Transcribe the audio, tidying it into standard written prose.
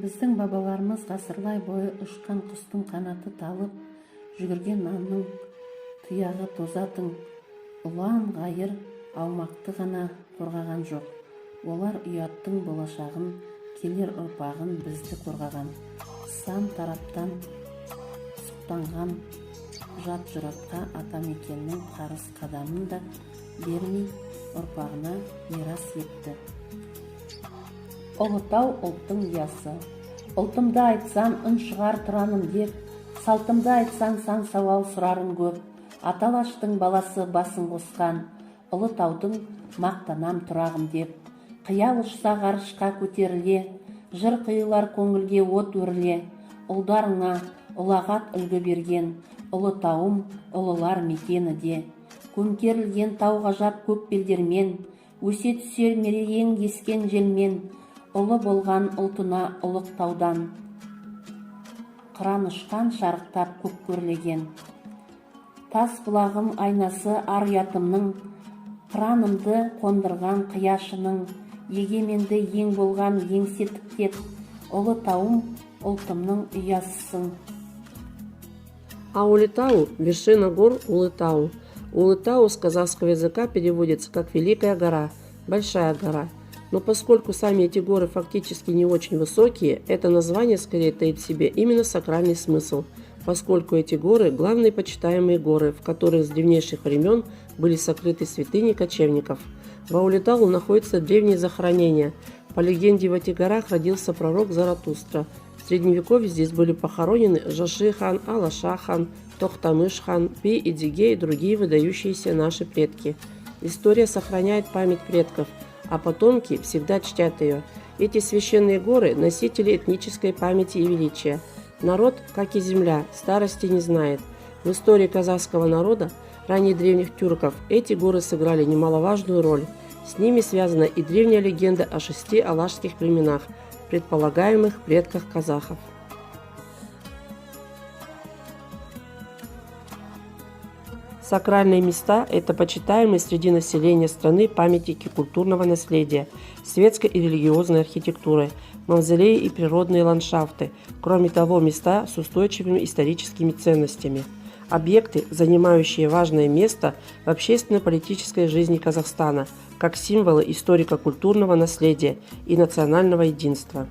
Біздің бабаларымыз ғасырлай бойы ұшқан құстың қанаты талып, жүгірген аңның тұяғы тозатын ұлан ғайыр аумақты ғана қорғаған жоқ. Олар ұяттың болашағын, келер ұрпағын бізді қорғаған. Сан тараптан сұқтанған жат жұраққа атамекеннің қарыс қадамын да бермей ұрпағына мирас етті. Ұлытау ұлттың ұясы. Ұлтымды айтсам үн шығар тұраным деп, салтымды айтсаң сан сауал сұрарың көп. Аталаштың баласы басын қосқан, Ұлытаудың мақтанам тұрағым деп. Қиял ұшса ғарышқа көтеріле, жыр қиылар көңілге от өріле. Ұлдарыңа ұлағат үлгі берген, Ұлытауым ұлылар мекені де. Көмкерілген тау ғажап көк белдермен, өсе түсер мерейің ескен желмен. Ұлы болған ұлтына Ұлықтаудан, қыран ұшқан шарықтап көк көрлеген. Тас бұлағым айнасы ар ұятымның, қыранымды қондырған қияшының, егеменді ең болған еңсе тіктеп, Ұлытауым ұлтымның ұясысың. А Улытау – вершина гор Улытау. Улытау с казахского языка переводится как «Великая гора», «Большая гора». Но поскольку сами эти горы фактически не очень высокие, это название скорее таит в себе именно сакральный смысл, поскольку эти горы – главные почитаемые горы, в которых с древнейших времен были сокрыты святыни кочевников. В Улытау находятся древние захоронения. По легенде, в этих горах родился пророк Заратустра. В Средневековье здесь были похоронены Жаши хан, Алаша хан, Тохтамыш хан, Би-Идиге и другие выдающиеся наши предки. История сохраняет память предков, а потомки всегда чтят ее. Эти священные горы – носители этнической памяти и величия. Народ, как и земля, старости не знает. В истории казахского народа, ранее древних тюрков, эти горы сыграли немаловажную роль. С ними связана и древняя легенда о 6 алашских племенах, предполагаемых предках казахов. Сакральные места – это почитаемые среди населения страны памятники культурного наследия, светской и религиозной архитектуры, мавзолеи и природные ландшафты, кроме того, места с устойчивыми историческими ценностями. Объекты, занимающие важное место в общественно-политической жизни Казахстана, как символы историко-культурного наследия и национального единства.